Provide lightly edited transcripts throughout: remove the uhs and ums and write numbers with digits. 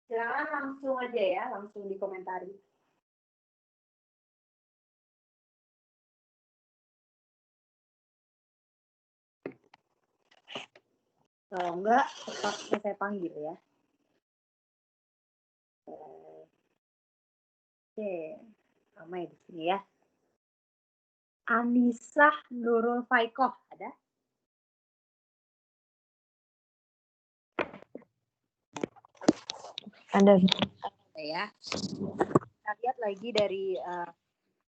Silakan langsung aja ya, langsung dikomentari. Kalau enggak, tetap saya panggil ya. Oke, ramai di sini ya. Anisah Nurul Faikoh, ada? Ada. Ya. Kita lihat lagi dari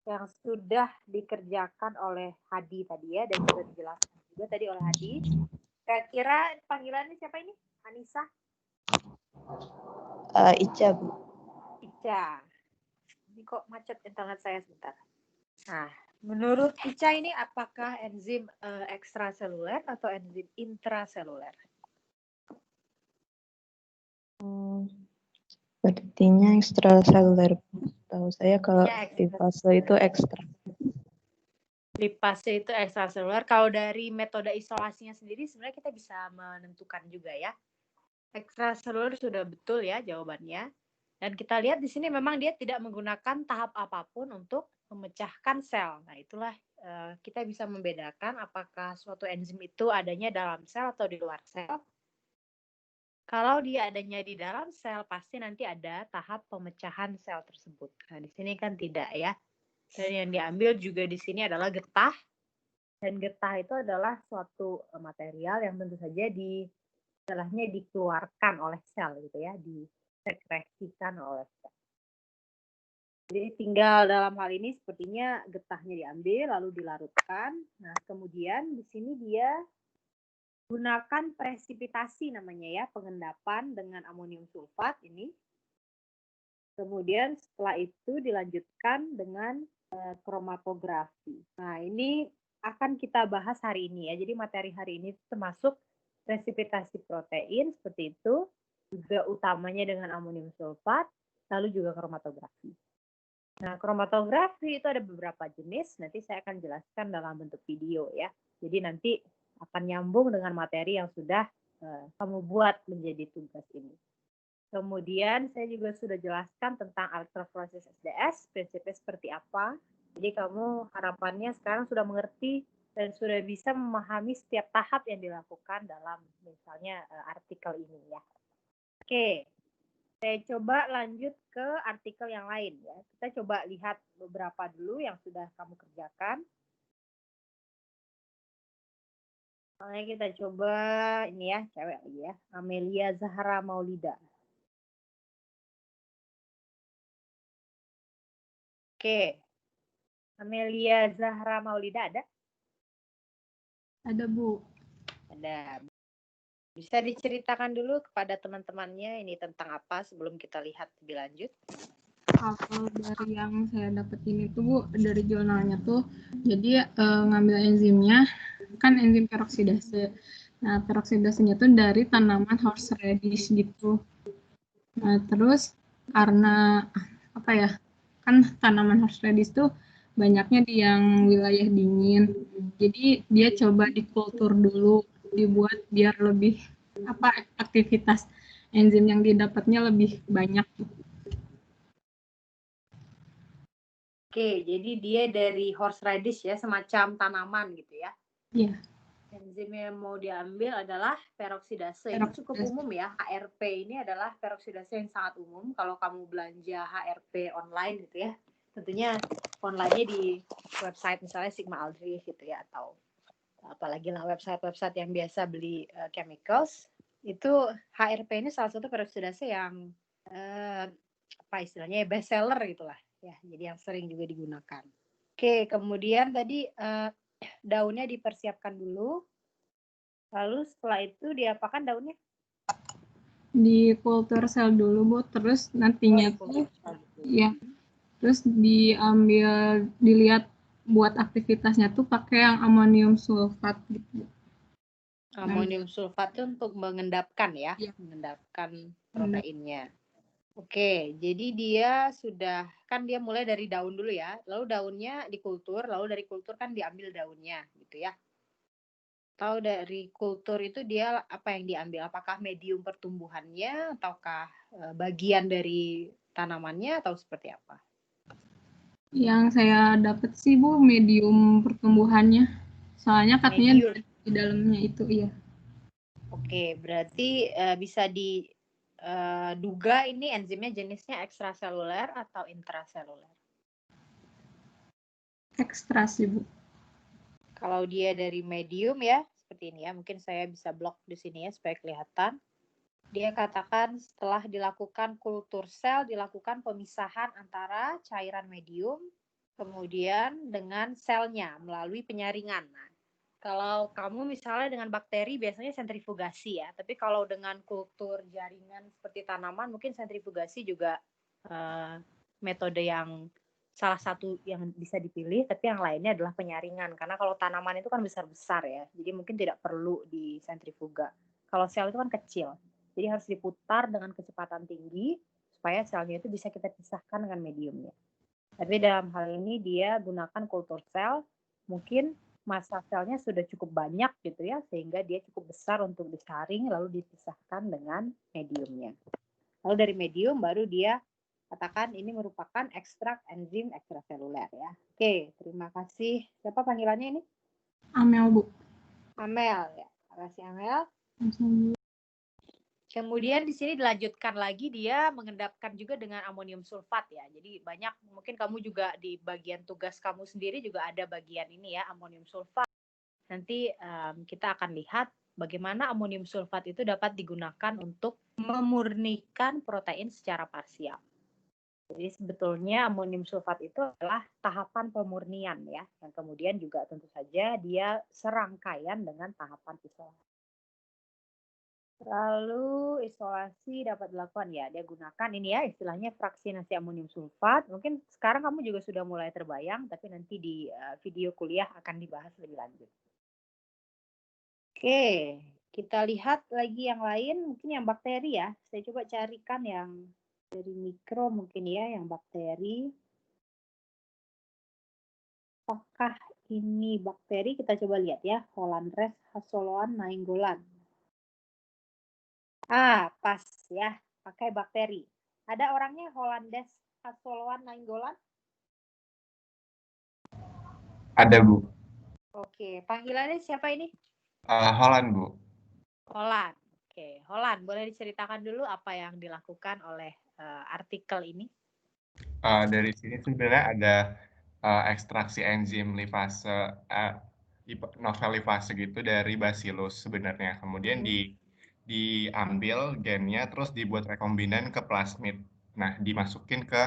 yang sudah dikerjakan oleh Hadi tadi ya, dan sudah dijelaskan juga tadi oleh Hadi. Kira-kira panggilannya siapa ini? Anissa? Ica, Bu. Ica. Ini kok macet internet saya sebentar. Nah, menurut Ica ini apakah enzim ekstraseluler atau enzim intraseluler? Sepertinya ekstraseluler. Tahu saya kalau Ya, lipase itu ekstra. Lipase itu ekstraseluler. Kalau dari metode isolasinya sendiri sebenarnya kita bisa menentukan juga ya. Ekstraseluler sudah betul ya jawabannya. Dan kita lihat di sini memang dia tidak menggunakan tahap apapun untuk memecahkan sel. Nah, itulah kita bisa membedakan apakah suatu enzim itu adanya dalam sel atau di luar sel. Kalau dia adanya di dalam sel, pasti nanti ada tahap pemecahan sel tersebut. Nah, di sini kan tidak ya. Dan yang diambil juga di sini adalah getah. Dan getah itu adalah suatu material yang tentu saja istilahnya dikeluarkan oleh sel gitu ya, disekresikan oleh sel. Jadi tinggal dalam hal ini sepertinya getahnya diambil lalu dilarutkan. Nah, kemudian di sini dia gunakan presipitasi namanya ya, pengendapan dengan amonium sulfat ini. Kemudian setelah itu dilanjutkan dengan kromatografi. Nah, ini akan kita bahas hari ini ya. Jadi materi hari ini termasuk presipitasi protein seperti itu, juga utamanya dengan amonium sulfat, lalu juga kromatografi. Nah, kromatografi itu ada beberapa jenis, nanti saya akan jelaskan dalam bentuk video ya. Jadi nanti akan nyambung dengan materi yang sudah kamu buat menjadi tugas ini. Kemudian saya juga sudah jelaskan tentang elektroforosis SDS, prinsipnya seperti apa. Jadi kamu harapannya sekarang sudah mengerti dan sudah bisa memahami setiap tahap yang dilakukan dalam misalnya artikel ini ya. Oke, saya coba lanjut ke artikel yang lain ya. Kita coba lihat beberapa dulu yang sudah kamu kerjakan. Soalnya kita coba ini ya, cewek lagi ya, Amelia Zahra Maulida. Oke, Amelia Zahra Maulida ada? Ada, Bu. Ada. Bisa diceritakan dulu kepada teman-temannya ini tentang apa sebelum kita lihat lebih lanjut? Kalau dari yang saya dapetin itu, Bu, dari jurnalnya tuh, jadi ngambil enzimnya, kan enzim peroksidase. Nah, peroksidasenya tuh dari tanaman horseradish gitu. Nah, terus karena apa ya, kan tanaman horseradish tuh banyaknya di yang wilayah dingin. Jadi dia coba dikultur dulu, dibuat biar lebih aktivitas enzim yang didapatnya lebih banyak. Oke, jadi dia dari horseradish ya, semacam tanaman gitu ya. Iya. Enzim yang mau diambil adalah peroksidase. Ini cukup umum ya. HRP ini adalah peroksidase yang sangat umum. Kalau kamu belanja HRP online gitu ya, tentunya online-nya di website misalnya Sigma Aldrich gitu ya, atau apalagi lah website-website yang biasa beli chemicals, itu HRP ini salah satu peroksidase yang apa istilahnya best seller gitulah ya, jadi yang sering juga digunakan. Oke, kemudian tadi daunnya dipersiapkan dulu, lalu setelah itu diapakan daunnya? Di kultur sel dulu, Bu, terus nantinya tuh ya, terus diambil, dilihat buat aktivitasnya tuh pakai yang amonium sulfat gitu. Amonium sulfat itu untuk mengendapkan ya, mengendapkan proteinnya. Oke, jadi dia sudah, kan dia mulai dari daun dulu ya, lalu daunnya dikultur, lalu dari kultur kan diambil daunnya gitu ya. Atau dari kultur itu dia apa yang diambil? Apakah medium pertumbuhannya ataukah bagian dari tanamannya atau seperti apa? Yang saya dapat sih Bu medium pertumbuhannya. Soalnya katanya Medium. di dalamnya itu iya. Oke, berarti bisa diduga ini enzimnya jenisnya ekstraseluler atau intraseluler. Ekstra sih Bu. Kalau dia dari medium ya, seperti ini ya. Mungkin saya bisa blok di sini ya supaya kelihatan. Dia katakan setelah dilakukan kultur sel, dilakukan pemisahan antara cairan medium kemudian dengan selnya melalui penyaringan. Nah, kalau kamu misalnya dengan bakteri biasanya sentrifugasi ya, tapi kalau dengan kultur jaringan seperti tanaman mungkin sentrifugasi juga metode yang salah satu yang bisa dipilih, tapi yang lainnya adalah penyaringan. Karena kalau tanaman itu kan besar-besar ya, jadi mungkin tidak perlu di sentrifuga. Kalau sel itu kan kecil, jadi harus diputar dengan kecepatan tinggi supaya selnya itu bisa kita pisahkan dengan mediumnya. Tapi dalam hal ini dia gunakan kultur sel, mungkin massa selnya sudah cukup banyak gitu ya, sehingga dia cukup besar untuk disaring lalu dipisahkan dengan mediumnya. Lalu dari medium baru dia katakan ini merupakan ekstrak enzim ekstraseluler ya. Oke, terima kasih. Siapa panggilannya ini? Amel Bu. Amel ya. Terima kasih Amel. Kemudian di sini dilanjutkan lagi dia mengendapkan juga dengan amonium sulfat ya. Jadi banyak mungkin kamu juga di bagian tugas kamu sendiri juga ada bagian ini ya amonium sulfat. Nanti kita akan lihat bagaimana amonium sulfat itu dapat digunakan untuk memurnikan protein secara parsial. Jadi sebetulnya amonium sulfat itu adalah tahapan pemurnian ya, yang kemudian juga tentu saja dia serangkaian dengan tahapan isolasi. Lalu isolasi dapat dilakukan ya, dia gunakan ini ya istilahnya fraksinasi amonium sulfat. Mungkin sekarang kamu juga sudah mulai terbayang, tapi nanti di video kuliah akan dibahas lebih lanjut. Oke, kita lihat lagi yang lain, mungkin yang bakteri ya. Saya coba carikan yang dari mikro mungkin ya, yang bakteri. Apakah ini bakteri? Kita coba lihat ya, Hollandres Hassoloan Nainggolan. Pas ya, pakai bakteri. Ada orangnya Hollandes Hassoloan Nainggolan? Ada Bu. Oke, panggilannya siapa ini? Holland Bu. Holland. Oke, Holland. Boleh diceritakan dulu apa yang dilakukan oleh artikel ini? Dari sini sebenarnya ada ekstraksi enzim lipase, novel lipase gitu dari Bacillus sebenarnya. Kemudian diambil gennya terus dibuat rekombinan ke plasmid. Nah, dimasukin ke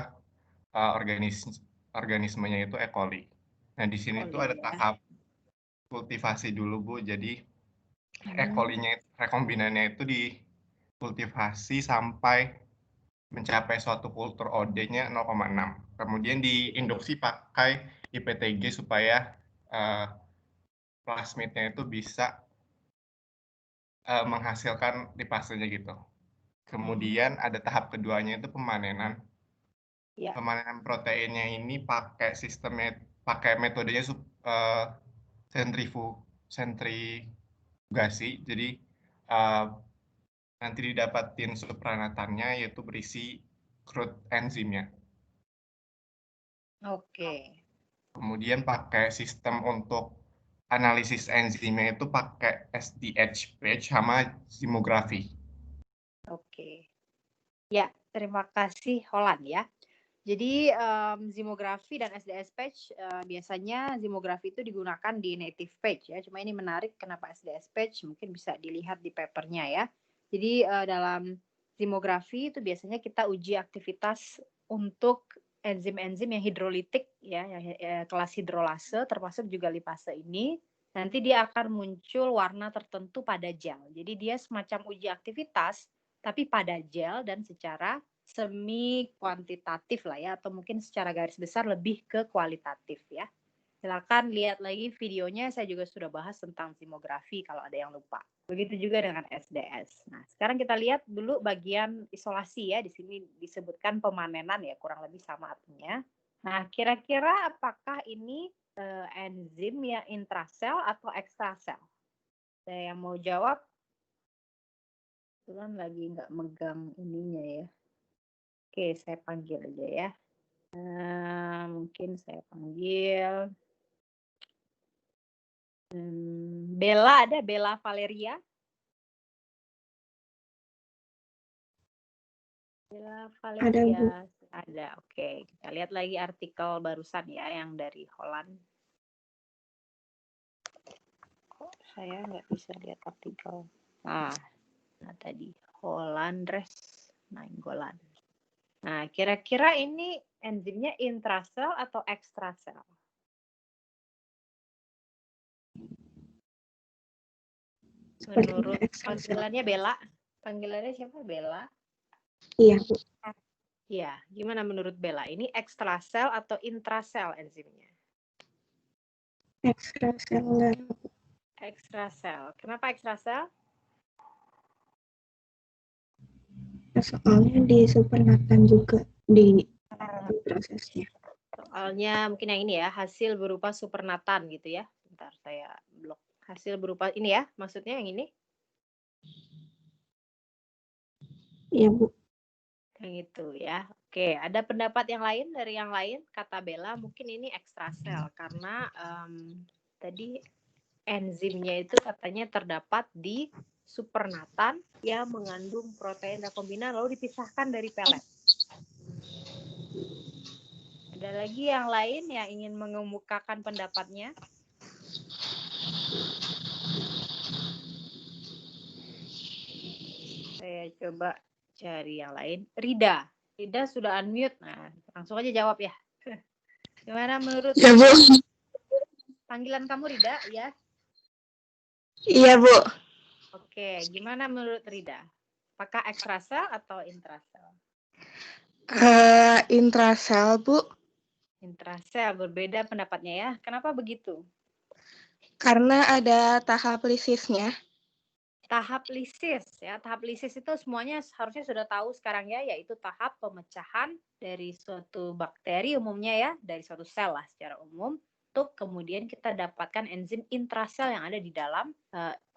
organismenya itu E. coli. Nah, di sini tuh ada tahap kultivasi dulu Bu. Jadi E. coli-nya rekombinannya itu dikultivasi sampai mencapai suatu kultur OD-nya 0,6. Kemudian diinduksi pakai IPTG supaya plasmidnya itu bisa menghasilkan lipasenya gitu. Kemudian ada tahap keduanya itu pemanenan. Ya. Pemanenan proteinnya ini pakai metodenya sentrifugasi. Jadi nanti didapatin supranatannya yaitu berisi crude enzimnya. Oke. Kemudian pakai sistem untuk analisis enzimnya itu pakai SDH page sama zimografi. Oke. Ya, terima kasih Holland ya. Jadi zimografi dan SDS page biasanya zimografi itu digunakan di native page ya. Cuma ini menarik kenapa SDS page mungkin bisa dilihat di papernya ya. Jadi dalam zimografi itu biasanya kita uji aktivitas untuk enzim-enzim yang hidrolitik ya, yang kelas hidrolase termasuk juga lipase ini. Nanti dia akan muncul warna tertentu pada gel. Jadi dia semacam uji aktivitas tapi pada gel dan secara semi kuantitatif lah ya, atau mungkin secara garis besar lebih ke kualitatif ya. Silakan lihat lagi videonya, saya juga sudah bahas tentang zimografi kalau ada yang lupa. Begitu juga dengan SDS. Nah, sekarang kita lihat dulu bagian isolasi ya, di sini disebutkan pemanenan ya, kurang lebih sama artinya. Nah, kira-kira apakah ini enzim yang intrasel atau ekstrasel? Ada yang mau jawab? Kebetulan lagi nggak megang ininya ya. Oke, saya panggil aja ya. Mungkin saya panggil. Bella ada? Bella Valeria? Bella Valeria. Ada, oke. Kita lihat lagi artikel barusan ya, yang dari Holland. Kok saya nggak bisa lihat artikel? Nah tadi Hollandres Nainggolan. Nah, kira-kira ini enzimnya intrasel atau ekstrasel? Menurut panggilannya Bella. Panggilannya siapa? Bella? Iya, Bu. Iya, gimana menurut Bella? Ini ekstrasel atau intrasel enzimnya? Ekstraseluler. Ekstrasel. Kenapa ekstrasel? Soalnya di supernatan juga di prosesnya. Soalnya mungkin yang ini ya, hasil berupa supernatan gitu ya. Bentar, saya blok. Hasil berupa ini ya, maksudnya yang ini? Iya, Bu. Yang itu ya. Oke, ada pendapat yang lain dari yang lain? Kata Bella, mungkin ini ekstrasel karena tadi enzimnya itu katanya terdapat di supernatan yang mengandung protein rekombinan lalu dipisahkan dari pelet. Ada lagi yang lain yang ingin mengemukakan pendapatnya? Saya coba cari yang lain. Rida sudah unmute. Nah, langsung aja jawab ya. Gimana menurut Ya, Bu. panggilan kamu Rida ya? Iya, Bu. Oke, gimana menurut Rida? Apakah ekstrasel atau intrasel? Intrasel, Bu. Intrasel, berbeda pendapatnya ya. Kenapa begitu? Karena ada tahap lisisnya. Tahap lisis ya. Tahap lisis itu semuanya harusnya sudah tahu sekarang ya, yaitu tahap pemecahan dari suatu bakteri umumnya ya, dari suatu sel lah secara umum, untuk kemudian kita dapatkan enzim intrasel yang ada di dalam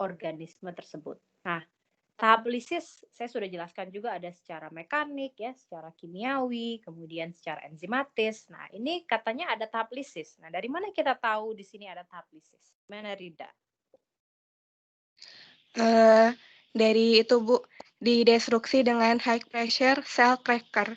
organisme tersebut. Nah, tahap lisis saya sudah jelaskan juga ada secara mekanik ya, secara kimiawi, kemudian secara enzimatis. Nah, ini katanya ada tahap lisis. Nah, dari mana kita tahu di sini ada tahap lisis? Mana Rida? Dari itu, Bu, didestruksi dengan high pressure cell cracker.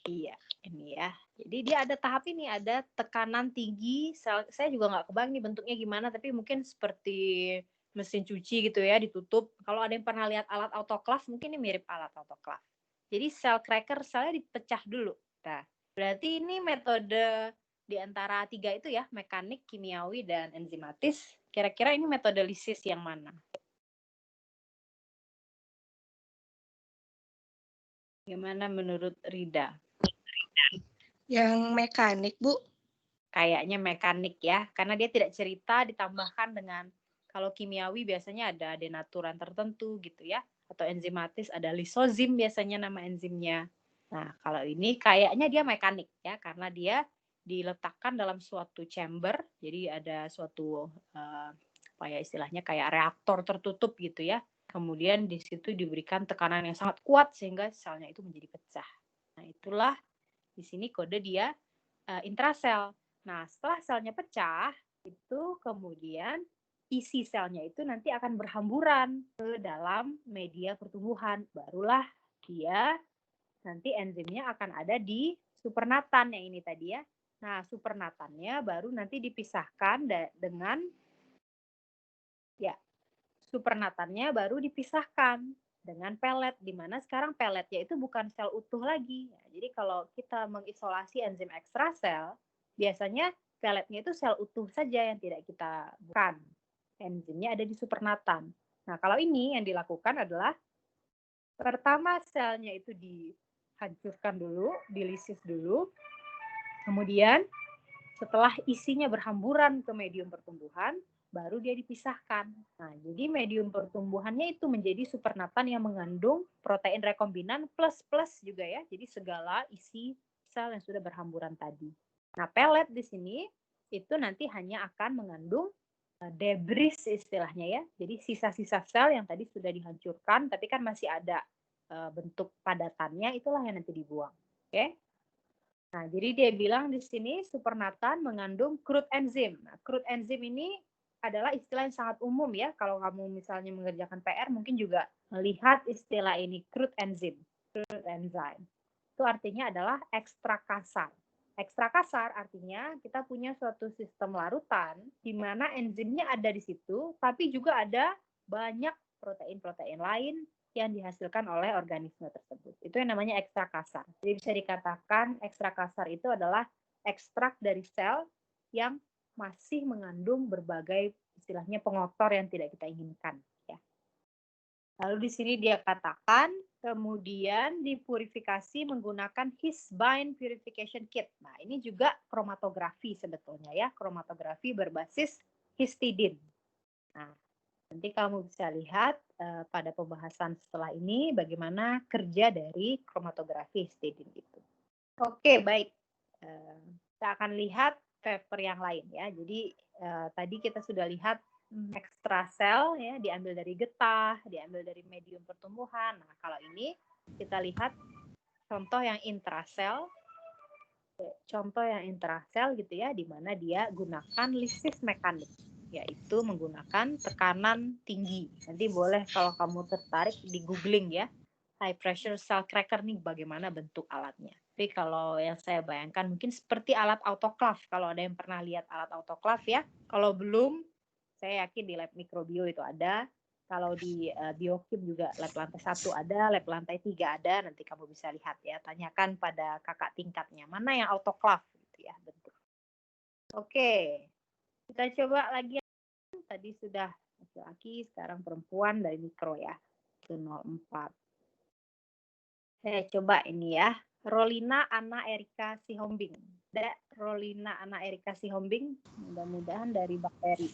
Iya, ini ya. Jadi dia ada tahap ini, ada tekanan tinggi. Saya juga nggak kebayang nih bentuknya gimana, tapi mungkin seperti mesin cuci gitu ya, ditutup. Kalau ada yang pernah lihat alat autoclave, mungkin ini mirip alat autoclave. Jadi cell cracker, selnya dipecah dulu. Nah, berarti ini metode di antara tiga itu ya, mekanik, kimiawi, dan enzimatis. Kira-kira ini metode lisis yang mana? Gimana menurut Rida? Yang mekanik, Bu. Kayaknya mekanik ya, karena dia tidak cerita ditambahkan dengan, kalau kimiawi biasanya ada denaturan tertentu gitu ya, atau enzimatis ada lisozim biasanya nama enzimnya. Nah, kalau ini kayaknya dia mekanik ya, karena dia diletakkan dalam suatu chamber, jadi ada suatu apa ya istilahnya kayak reaktor tertutup gitu ya. Kemudian di situ diberikan tekanan yang sangat kuat sehingga selnya itu menjadi pecah. Nah, itulah di sini kode dia intrasel. Nah, setelah selnya pecah, itu kemudian isi selnya itu nanti akan berhamburan ke dalam media pertumbuhan. Barulah dia nanti enzimnya akan ada di supernatan yang ini tadi ya. Nah, supernatannya baru nanti dipisahkan dengan ya, supernatannya baru dipisahkan dengan pelet, di mana sekarang peletnya itu bukan sel utuh lagi. Ya, jadi kalau kita mengisolasi enzim ekstrasel, biasanya peletnya itu sel utuh saja yang tidak kita bukan. Enzimnya ada di supernatan. Nah, kalau ini yang dilakukan adalah pertama selnya itu dihancurkan dulu, dilisis dulu, kemudian setelah isinya berhamburan ke medium pertumbuhan, baru dia dipisahkan. Nah, jadi medium pertumbuhannya itu menjadi supernatan yang mengandung protein rekombinan plus-plus juga ya. Jadi segala isi sel yang sudah berhamburan tadi. Nah, pelet di sini itu nanti hanya akan mengandung debris istilahnya ya. Jadi sisa-sisa sel yang tadi sudah dihancurkan, tapi kan masih ada bentuk padatannya, itulah yang nanti dibuang. Oke? Nah, jadi dia bilang di sini supernatan mengandung crude enzim. Nah, crude enzim ini adalah istilah yang sangat umum ya. Kalau kamu misalnya mengerjakan PR, mungkin juga melihat istilah ini, crude enzim, crude enzyme. Itu artinya adalah ekstra kasar. Ekstra kasar artinya kita punya suatu sistem larutan di mana enzimnya ada di situ, tapi juga ada banyak protein-protein lain yang dihasilkan oleh organisme tersebut. Itu yang namanya ekstra kasar. Jadi bisa dikatakan ekstra kasar itu adalah ekstrak dari sel yang masih mengandung berbagai istilahnya pengotor yang tidak kita inginkan. Ya. Lalu di sini dia katakan kemudian dipurifikasi menggunakan His-Bind Purification Kit. Nah, ini juga kromatografi sebetulnya ya, kromatografi berbasis histidin. Nah, nanti kamu bisa lihat pada pembahasan setelah ini bagaimana kerja dari kromatografi histidin itu. Oke, baik. Kita akan lihat paper yang lain ya. Jadi tadi kita sudah lihat ekstrasel ya, diambil dari getah, diambil dari medium pertumbuhan. Nah, kalau ini kita lihat contoh yang intrasel. Contoh yang intrasel gitu ya, di mana dia gunakan lisis mekanik, yaitu menggunakan tekanan tinggi. Nanti boleh kalau kamu tertarik di googling ya, high pressure cell cracker nih bagaimana bentuk alatnya. Tapi kalau yang saya bayangkan mungkin seperti alat autoclave, kalau ada yang pernah lihat alat autoclave ya. Kalau belum, saya yakin di lab mikrobio itu ada. Kalau di Biokim juga lab lantai 1 ada, lab lantai 3 ada, nanti kamu bisa lihat ya, tanyakan pada kakak tingkatnya, mana yang autoclave gitu ya bentuk. Oke, kita coba lagi, tadi sudah laki-laki, sekarang perempuan dari mikro ya, ke 04. Saya coba ini ya, Rolina Anna Erika Sihombing. Rolina Anna Erika Sihombing, mudah-mudahan dari bakteri.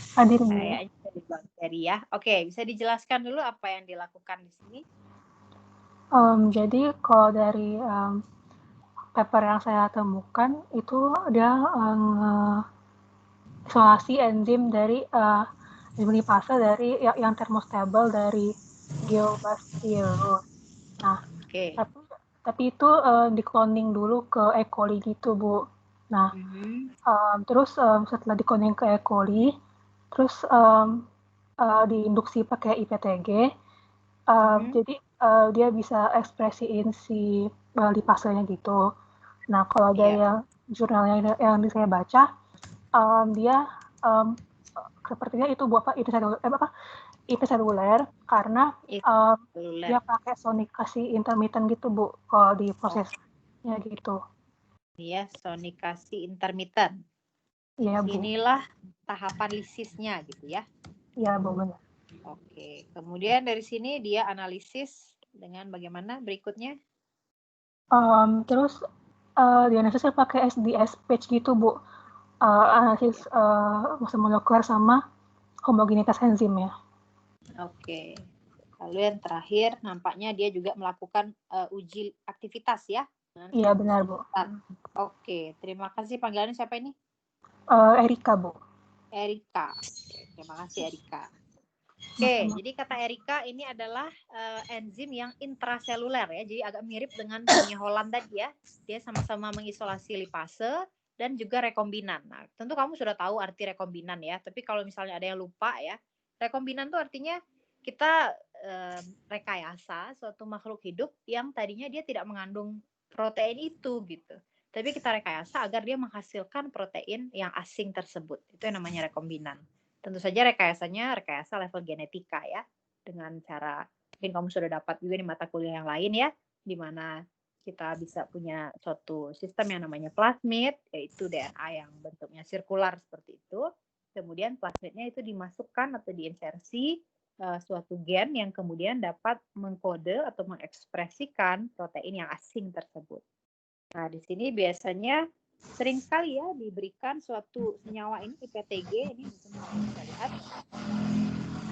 Hadir, Bu. Kayaknya dari bakteri ya. Oke, bisa dijelaskan dulu apa yang dilakukan di sini? Jadi kalau dari paper yang saya temukan itu dia isolasi enzim dari lipase dari yang termostable dari Geobacillus. Nah, tapi itu di cloning dulu ke E. coli gitu, Bu. Nah, terus setelah di cloning ke E. coli, terus diinduksi pakai IPTG, jadi dia bisa ekspresiin si lipasenya gitu. Nah, kalau dari jurnalnya yang saya baca, dia sepertinya itu intraseluler karena dia pakai sonikasi intermittent gitu, Bu, kalau di prosesnya gitu. Iya, sonikasi intermittent. Iya, Bu. Inilah tahapan lisisnya gitu ya. Iya, Bu, benar. Oke, kemudian dari sini dia analisis dengan bagaimana berikutnya? Terus dianalisisnya pakai SDS page gitu, Bu. Analisis molekuler sama homogenitas enzim ya. Oke. Lalu yang terakhir nampaknya dia juga melakukan uji aktivitas ya. Iya, benar, Bu. Oke, terima kasih. Panggilannya siapa ini? Erika, Bu. Erika. Terima kasih, Erika. Oke, jadi kata Erika ini adalah enzim yang intraseluler ya, jadi agak mirip dengan punya Holland tadi ya. Dia sama-sama mengisolasi lipase dan juga rekombinan. Nah, tentu kamu sudah tahu arti rekombinan ya, tapi kalau misalnya ada yang lupa ya, rekombinan itu artinya kita rekayasa suatu makhluk hidup yang tadinya dia tidak mengandung protein itu gitu. Tapi kita rekayasa agar dia menghasilkan protein yang asing tersebut. Itu yang namanya rekombinan. Tentu saja rekayasa level genetika ya, dengan cara mungkin kamu sudah dapat juga di mata kuliah yang lain ya, di mana kita bisa punya suatu sistem yang namanya plasmid, yaitu DNA yang bentuknya sirkular seperti itu. Kemudian plasmidnya itu dimasukkan atau diinsersi suatu gen yang kemudian dapat mengkode atau mengekspresikan protein yang asing tersebut. Nah, di sini biasanya sering sekali ya diberikan suatu senyawa ini IPTG, ini bisa lihat.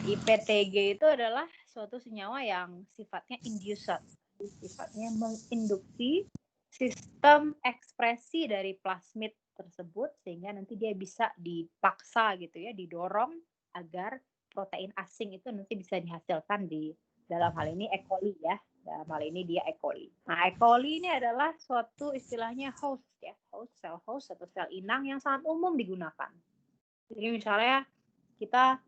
IPTG itu adalah suatu senyawa yang sifatnya inducer, sifatnya menginduksi sistem ekspresi dari plasmid tersebut sehingga nanti dia bisa dipaksa gitu ya, didorong agar protein asing itu nanti bisa dihasilkan di dalam hal ini E. coli ya. Dalam hal ini dia E. coli. Nah, E. coli ini adalah suatu istilahnya host ya, sel host atau sel inang yang sangat umum digunakan. Jadi misalnya kita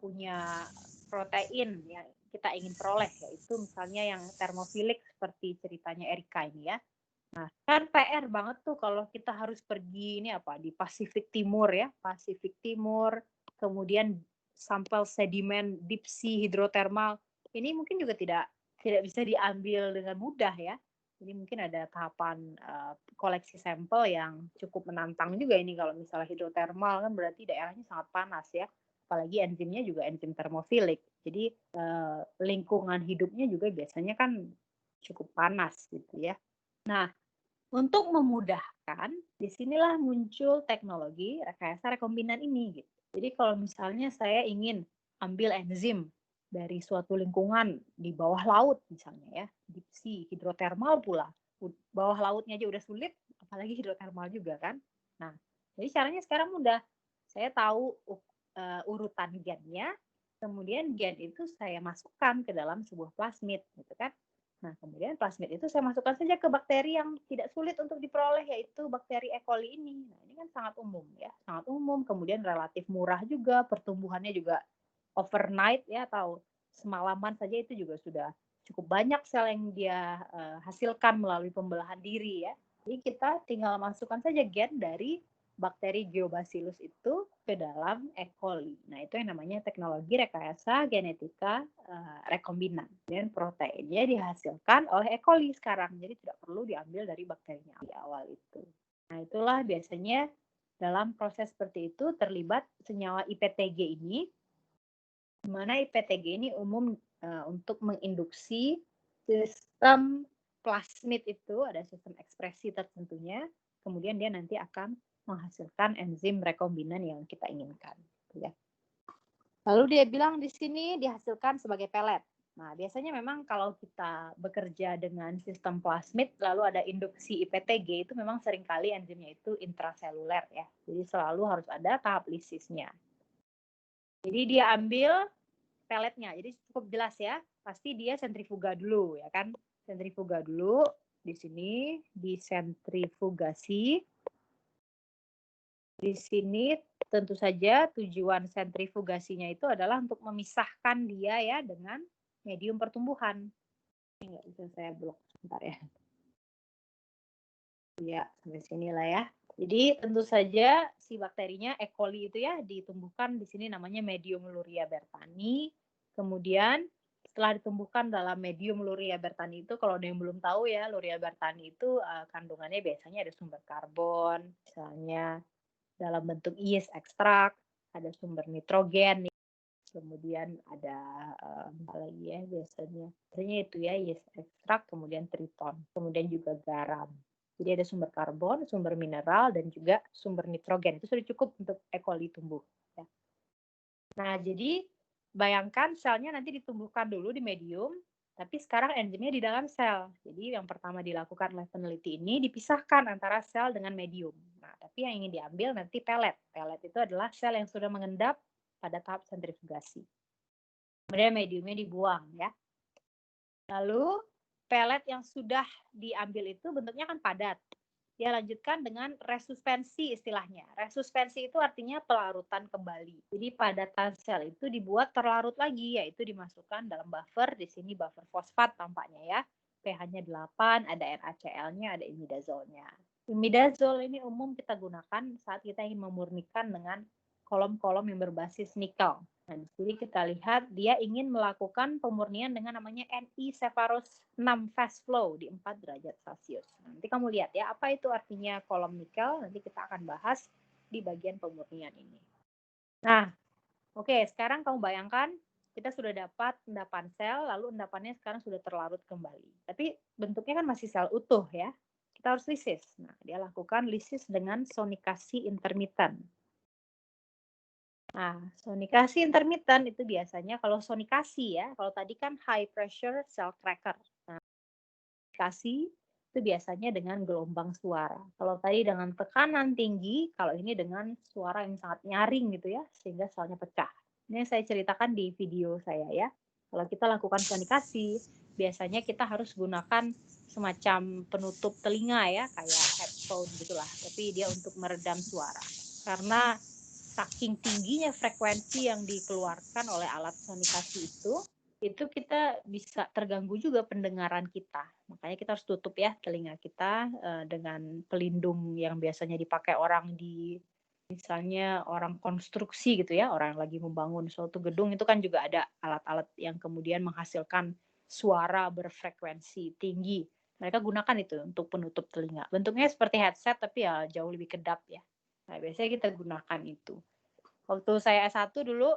punya protein yang kita ingin peroleh, yaitu misalnya yang termofilik seperti ceritanya Erika ini ya. Nah, kan PR banget tuh kalau kita harus pergi ini apa di Pasifik Timur ya, Pasifik Timur, kemudian sampel sedimen deep sea hidrotermal. Ini mungkin juga tidak bisa diambil dengan mudah ya. Jadi mungkin ada tahapan koleksi sampel yang cukup menantang juga ini kalau misalnya hidrotermal kan berarti daerahnya sangat panas ya. Apalagi enzimnya juga enzim termofilik. Jadi lingkungan hidupnya juga biasanya kan cukup panas gitu ya. Nah, untuk memudahkan, disinilah muncul teknologi rekayasa rekombinan ini. Gitu. Jadi kalau misalnya saya ingin ambil enzim dari suatu lingkungan di bawah laut misalnya ya, deep sea, hidrotermal pula. Bawah lautnya aja udah sulit, apalagi hidrotermal juga kan. Nah, jadi caranya sekarang mudah. Saya tahu urutan gennya, kemudian gen itu saya masukkan ke dalam sebuah plasmid, gitu kan. Nah, kemudian plasmid itu saya masukkan saja ke bakteri yang tidak sulit untuk diperoleh, yaitu bakteri E. coli ini. Nah, ini kan sangat umum ya, sangat umum. Kemudian relatif murah juga, pertumbuhannya juga overnight ya, atau semalaman saja itu juga sudah cukup banyak sel yang dia hasilkan melalui pembelahan diri ya. Jadi kita tinggal masukkan saja gen dari bakteri Geobacillus itu ke dalam E. coli. Nah, itu yang namanya teknologi rekayasa genetika rekombinan. Dan proteinnya dihasilkan oleh E. coli sekarang. Jadi tidak perlu diambil dari bakterinya di awal itu. Nah, itulah biasanya dalam proses seperti itu terlibat senyawa IPTG ini, di mana IPTG ini umum untuk menginduksi sistem plasmid itu, ada sistem ekspresi tertentunya, kemudian dia nanti akan menghasilkan enzim rekombinan yang kita inginkan. Ya. Lalu dia bilang di sini dihasilkan sebagai pelet. Nah, biasanya memang kalau kita bekerja dengan sistem plasmid, lalu ada induksi IPTG, itu memang seringkali enzimnya itu intraseluler ya. Jadi selalu harus ada tahap lisisnya. Jadi dia ambil peletnya, jadi cukup jelas ya. Pasti dia sentrifuga dulu ya kan. Sentrifuga dulu, di sini disentrifugasi. Di sini tentu saja tujuan sentrifugasinya itu adalah untuk memisahkan dia ya dengan medium pertumbuhan. Ini nggak bisa saya blok sebentar ya. Ya, sampai sinilah ya. Jadi tentu saja si bakterinya E. coli itu ya ditumbuhkan di sini namanya medium Luria bertani. Kemudian setelah ditumbuhkan dalam medium Luria bertani itu, kalau ada yang belum tahu ya, Luria bertani itu kandungannya biasanya ada sumber karbon, misalnya dalam bentuk yeast ekstrak, ada sumber nitrogen, kemudian ada apa lagi ya biasanya itu ya yeast ekstrak, kemudian triton, kemudian juga garam. Jadi ada sumber karbon, sumber mineral, dan juga sumber nitrogen. Itu sudah cukup untuk E. coli tumbuh. Ya. Nah, jadi bayangkan selnya nanti ditumbuhkan dulu di medium, tapi sekarang enzimnya di dalam sel. Jadi yang pertama dilakukan oleh peneliti ini dipisahkan antara sel dengan medium. Nah, tapi yang ingin diambil nanti pelet. Pelet itu adalah sel yang sudah mengendap pada tahap sentrifugasi. Kemudian mediumnya dibuang ya. Lalu pelet yang sudah diambil itu bentuknya kan padat. Dia lanjutkan dengan resuspensi istilahnya. Resuspensi itu artinya pelarutan kembali. Jadi padatan sel itu dibuat terlarut lagi, yaitu dimasukkan dalam buffer. Di sini buffer fosfat tampaknya ya. pH-nya 8, ada NaCl-nya, ada imidazolnya. Imidazol ini umum kita gunakan saat kita ingin memurnikan dengan kolom-kolom yang berbasis nikel. Nah, di sini kita lihat dia ingin melakukan pemurnian dengan namanya Ni-Sepharos 6 fast flow di 4 derajat Celcius. Nanti kamu lihat ya, apa itu artinya kolom nikel, nanti kita akan bahas di bagian pemurnian ini. Nah, oke, sekarang kamu bayangkan kita sudah dapat endapan sel, lalu endapannya sekarang sudah terlarut kembali. Tapi bentuknya kan masih sel utuh ya. Kita harus lisis. Nah, dia lakukan lisis dengan sonikasi intermittent. Nah, sonikasi intermittent itu biasanya kalau sonikasi ya, kalau tadi kan high pressure cell cracker. Nah, sonikasi itu biasanya dengan gelombang suara. Kalau tadi dengan tekanan tinggi, kalau ini dengan suara yang sangat nyaring gitu ya, sehingga selnya pecah. Ini saya ceritakan di video saya ya. Kalau kita lakukan sonikasi, biasanya kita harus gunakan semacam penutup telinga ya, kayak headphone gitulah. Tapi dia untuk meredam suara. Karena saking tingginya frekuensi yang dikeluarkan oleh alat sonikasi itu kita bisa terganggu juga pendengaran kita. Makanya kita harus tutup ya telinga kita dengan pelindung yang biasanya dipakai orang di, misalnya orang konstruksi gitu ya, orang yang lagi membangun suatu gedung, itu kan juga ada alat-alat yang kemudian menghasilkan suara berfrekuensi tinggi. Mereka gunakan itu untuk penutup telinga. Bentuknya seperti headset tapi ya jauh lebih kedap ya. Nah, biasanya kita gunakan itu. Waktu saya S1 dulu,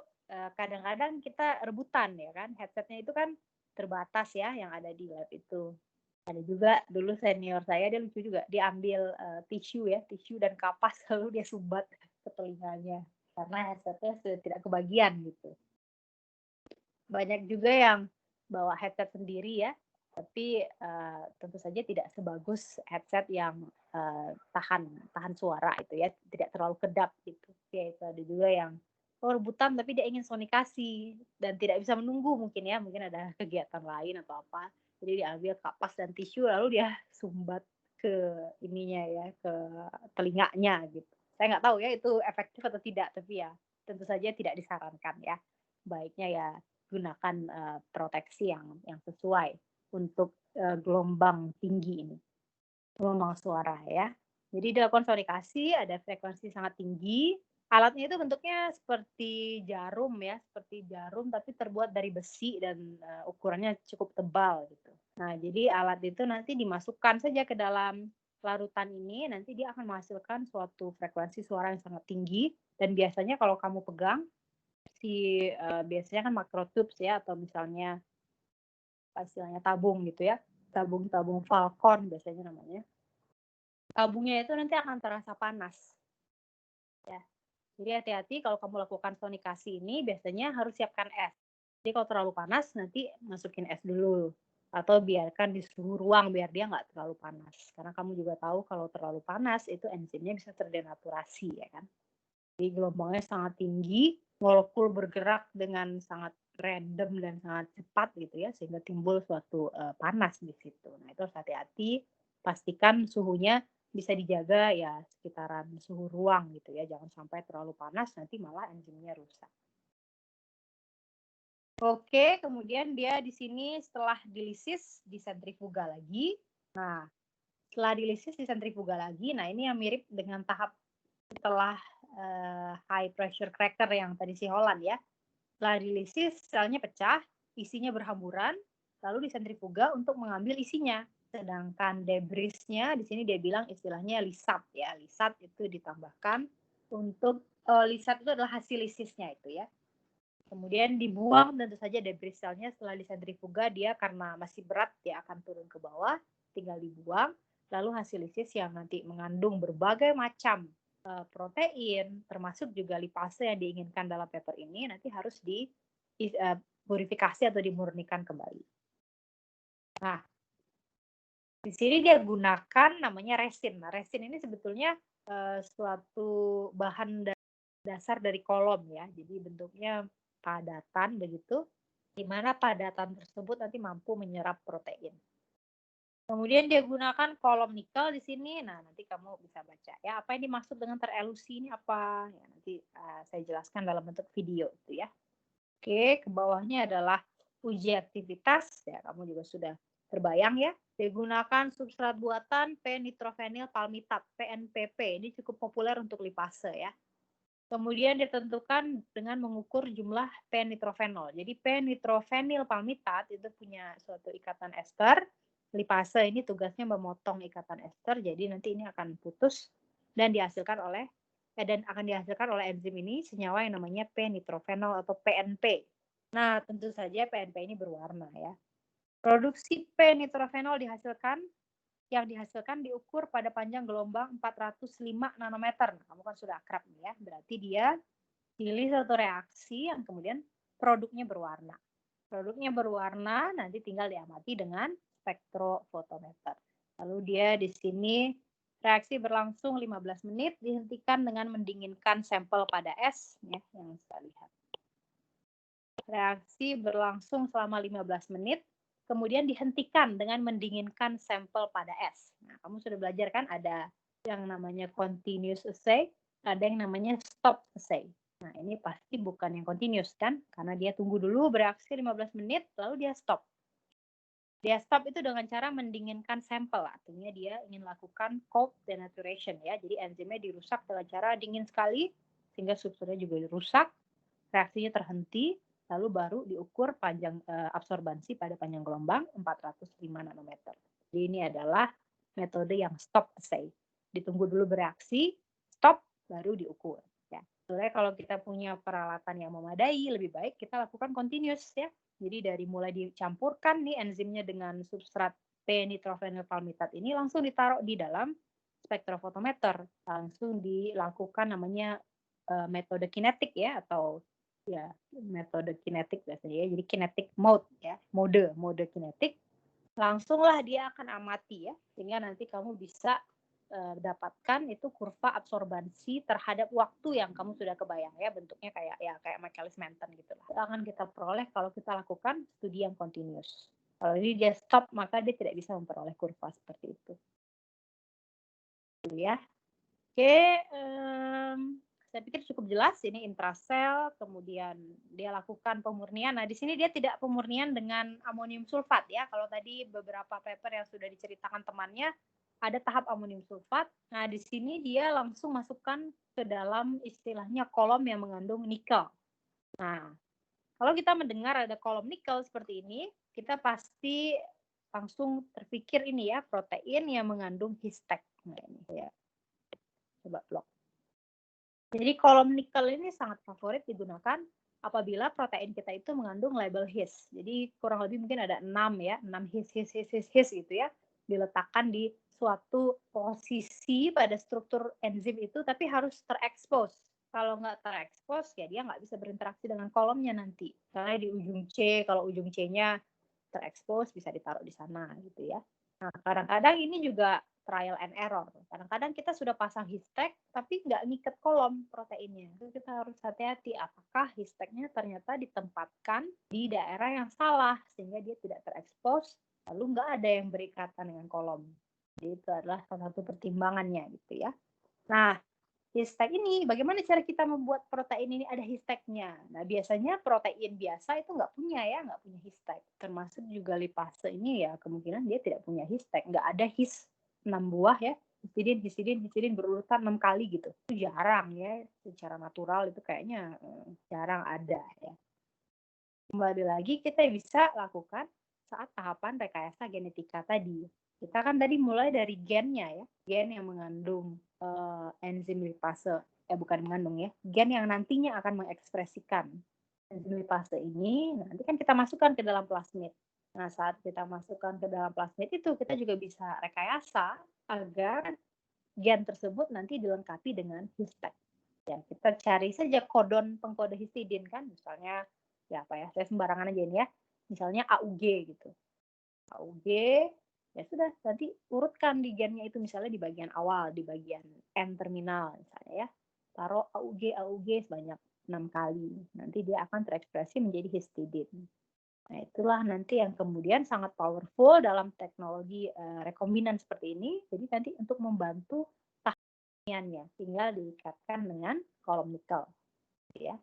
kadang-kadang kita rebutan ya kan, headsetnya itu kan terbatas ya yang ada di lab itu. Ada juga dulu senior saya, dia lucu juga, dia ambil tisu dan kapas lalu dia sumbat ke telinganya karena headsetnya sudah tidak kebagian gitu. Banyak juga yang bawa headset sendiri ya, tapi tentu saja tidak sebagus headset yang tahan suara itu ya, tidak terlalu kedap gitu. Ya itu ada juga yang rebutan tapi dia ingin sonikasi dan tidak bisa menunggu mungkin ya, mungkin ada kegiatan lain atau apa. Jadi diambil kapas dan tisu lalu dia sumbat ke ininya ya, ke telinganya gitu. Saya nggak tahu ya itu efektif atau tidak, tapi ya tentu saja tidak disarankan ya. Baiknya ya gunakan proteksi yang sesuai untuk gelombang tinggi ini, gelombang suara ya. Jadi dilakukan sonikasi, ada frekuensi sangat tinggi. Alatnya itu bentuknya seperti jarum ya, seperti jarum tapi terbuat dari besi dan ukurannya cukup tebal gitu. Nah, jadi alat itu nanti dimasukkan saja ke dalam larutan ini, nanti dia akan menghasilkan suatu frekuensi suara yang sangat tinggi, dan biasanya kalau kamu pegang biasanya kan microtubes ya, atau misalnya istilahnya tabung gitu ya, tabung Falcon biasanya namanya. Tabungnya itu nanti akan terasa panas ya. Jadi hati-hati kalau kamu lakukan sonikasi ini, biasanya harus siapkan es. Jadi kalau terlalu panas nanti masukin es dulu, atau biarkan di suhu ruang biar dia nggak terlalu panas. Karena kamu juga tahu kalau terlalu panas itu enzimnya bisa terdenaturasi ya kan. Jadi gelombangnya sangat tinggi, molekul bergerak dengan sangat random dan sangat cepat gitu ya, sehingga timbul suatu panas di situ. Nah itu harus hati-hati, pastikan suhunya bisa dijaga ya sekitaran suhu ruang gitu ya, jangan sampai terlalu panas nanti malah enzimnya rusak. Oke, kemudian dia di sini setelah dilisis di sentrifuga lagi. Nah, setelah dilisis di sentrifuga lagi, nah ini yang mirip dengan tahap setelah high pressure cracker yang tadi si Holland ya. Setelah dilisis, selnya pecah, isinya berhamburan, lalu disentrifuga untuk mengambil isinya. Sedangkan debrisnya di sini dia bilang istilahnya lisat ya. Lisat itu ditambahkan untuk lisat itu adalah hasil lisisnya itu ya. Kemudian dibuang, tentu saja debris selnya setelah disentrifuga dia karena masih berat dia akan turun ke bawah, tinggal dibuang. Lalu hasil lisis yang nanti mengandung berbagai macam protein, termasuk juga lipase yang diinginkan dalam paper ini, nanti harus dipurifikasi atau dimurnikan kembali. Nah, di sini dia gunakan namanya resin. Nah, resin ini sebetulnya suatu bahan dasar dari kolom ya, jadi bentuknya padatan begitu, di mana padatan tersebut nanti mampu menyerap protein. Kemudian dia gunakan kolom nikel di sini. Nah, nanti kamu bisa baca ya apa yang dimaksud dengan terelusi ini apa. Ya, nanti saya jelaskan dalam bentuk video itu ya. Oke, ke bawahnya adalah uji aktivitas. Ya, kamu juga sudah terbayang ya. Digunakan substrat buatan P-nitrofenyl palmitat, PNPP. Ini cukup populer untuk lipase ya. Kemudian ditentukan dengan mengukur jumlah P-nitrofenol. Jadi P-nitrofenyl palmitat itu punya suatu ikatan ester. Lipase ini tugasnya memotong ikatan ester, jadi nanti ini akan putus dan dihasilkan oleh enzim ini senyawa yang namanya P-nitrofenol atau PNP. Nah, tentu saja PNP ini berwarna ya. Produksi P-nitrofenol yang dihasilkan diukur pada panjang gelombang 405 nanometer. Nah, kamu kan sudah akrab nih ya, berarti dia pilih satu reaksi yang kemudian produknya berwarna. Produknya berwarna nanti tinggal diamati dengan spektrofotometer. Lalu dia di sini reaksi berlangsung 15 menit, dihentikan dengan mendinginkan sampel pada es, ya, yang kita lihat. Reaksi berlangsung selama 15 menit, kemudian dihentikan dengan mendinginkan sampel pada es. Nah, kamu sudah belajar kan ada yang namanya continuous assay, ada yang namanya stop assay. Nah, ini pasti bukan yang continuous kan, karena dia tunggu dulu bereaksi 15 menit, lalu dia stop. Dia stop itu dengan cara mendinginkan sampel, artinya dia ingin lakukan cold denaturation ya. Jadi enzimnya dirusak dengan cara dingin sekali sehingga substratnya juga rusak, reaksinya terhenti, lalu baru diukur panjang absorbansi pada panjang gelombang 405 nanometer. Jadi ini adalah metode yang stop assay. Ditunggu dulu bereaksi, stop, baru diukur. Ya. Sebenarnya kalau kita punya peralatan yang memadai, lebih baik kita lakukan continuous ya. Jadi dari mulai dicampurkan nih enzimnya dengan substrat P-nitrophenylpalmitat ini langsung ditaruh di dalam spektrofotometer, langsung dilakukan namanya metode kinetik ya, atau ya metode kinetik biasanya ya. Jadi kinetic mode ya, mode kinetik. Langsunglah dia akan amati ya, sehingga nanti kamu bisa dapatkan itu kurva absorbansi terhadap waktu yang kamu sudah kebayang ya, bentuknya kayak Michaelis-Menten gitu lah. Akan kita peroleh kalau kita lakukan studi yang continuous. Kalau ini dia stop, maka dia tidak bisa memperoleh kurva seperti itu. Ya. Oke, saya pikir cukup jelas ini intrasel, kemudian dia lakukan pemurnian. Nah, di sini dia tidak pemurnian dengan amonium sulfat ya. Kalau tadi beberapa paper yang sudah diceritakan temannya ada tahap amonium sulfat. Nah, di sini dia langsung masukkan ke dalam istilahnya kolom yang mengandung nikel. Nah, kalau kita mendengar ada kolom nikel seperti ini, kita pasti langsung terpikir ini ya, protein yang mengandung His-Tag. Nah, ini ya. Coba plot. Jadi kolom nikel ini sangat favorit digunakan apabila protein kita itu mengandung label His. Jadi kurang lebih mungkin ada 6 ya, 6 His gitu ya, diletakkan di suatu posisi pada struktur enzim itu, tapi harus terekspos. Kalau nggak terekspos, ya dia nggak bisa berinteraksi dengan kolomnya nanti. Karena di ujung C, kalau ujung C-nya terekspos, bisa ditaruh di sana gitu ya. Nah, kadang-kadang ini juga trial and error. Kadang-kadang kita sudah pasang His-Tag, tapi nggak ngikat kolom proteinnya. Itu kita harus hati-hati, apakah His-Tag-nya ternyata ditempatkan di daerah yang salah, sehingga dia tidak terekspos, lalu nggak ada yang berikatan dengan kolom. Jadi itu adalah salah satu pertimbangannya gitu ya. Nah, His-Tag ini, bagaimana cara kita membuat protein ini ada His-Tag-nya? Nah, biasanya protein biasa itu nggak punya His-Tag. Termasuk juga lipase ini ya, kemungkinan dia tidak punya His-Tag. Nggak ada His 6 buah ya, histidin berurutan 6 kali gitu. Itu jarang ya, secara natural itu kayaknya jarang ada ya. Kembali lagi kita bisa lakukan saat tahapan rekayasa genetika tadi. Kita kan tadi mulai dari gennya ya, gen yang mengandung enzim lipase, bukan mengandung ya, gen yang nantinya akan mengekspresikan enzim lipase ini, nanti kan kita masukkan ke dalam plasmid. Nah, saat kita masukkan ke dalam plasmid itu, kita juga bisa rekayasa agar gen tersebut nanti dilengkapi dengan His-Tag. Ya, kita cari saja kodon pengkode histidin kan, misalnya ya apa ya, saya sembarangan aja ini ya, misalnya AUG gitu. AUG, ya sudah, nanti urutkan di gennya itu misalnya di bagian awal, di bagian N terminal misalnya ya. Taruh AUG sebanyak 6 kali. Nanti dia akan terekspresi menjadi histidin. Nah, itulah nanti yang kemudian sangat powerful dalam teknologi rekombinan seperti ini. Jadi nanti untuk membantu tahapannya tinggal diikatkan dengan kolom nikel. Ya.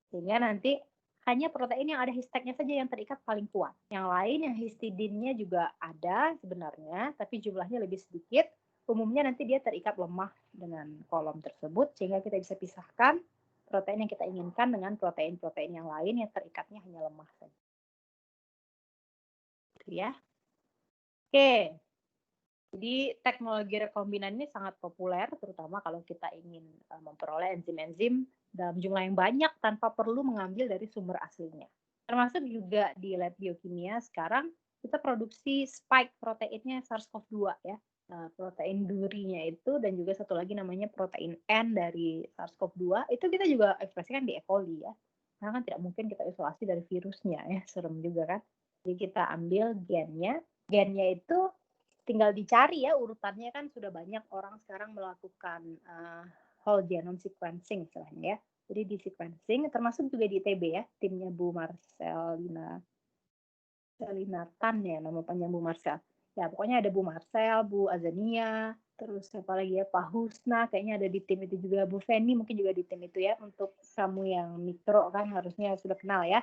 Sehingga nanti hanya protein yang ada His-Tag-nya saja yang terikat paling kuat. Yang lain yang histidinnya juga ada sebenarnya, tapi jumlahnya lebih sedikit. Umumnya nanti dia terikat lemah dengan kolom tersebut, sehingga kita bisa pisahkan protein yang kita inginkan dengan protein-protein yang lain yang terikatnya hanya lemah saja. Ya. Oke. Jadi teknologi rekombinan ini sangat populer, terutama kalau kita ingin memperoleh enzim-enzim dalam jumlah yang banyak tanpa perlu mengambil dari sumber aslinya. Termasuk juga di lab biokimia sekarang kita produksi spike proteinnya SARS-CoV-2 ya. Protein durinya itu dan juga satu lagi namanya protein N dari SARS-CoV-2 itu kita juga ekspresikan di E. coli ya. Karena kan tidak mungkin kita isolasi dari virusnya ya, serem juga kan. Jadi kita ambil gennya itu tinggal dicari ya urutannya, kan sudah banyak orang sekarang melakukan whole genome sequencing istilahnya ya. Jadi di sequencing, termasuk juga di ITB ya, timnya Bu Marcelina Tan ya, nama panjang Bu Marcel. Ya pokoknya ada Bu Marcel, Bu Azania, terus apa lagi ya, Pak Husna, kayaknya ada di tim itu juga, Bu Feni mungkin juga di tim itu ya. Untuk kamu yang mikro kan harusnya sudah kenal ya.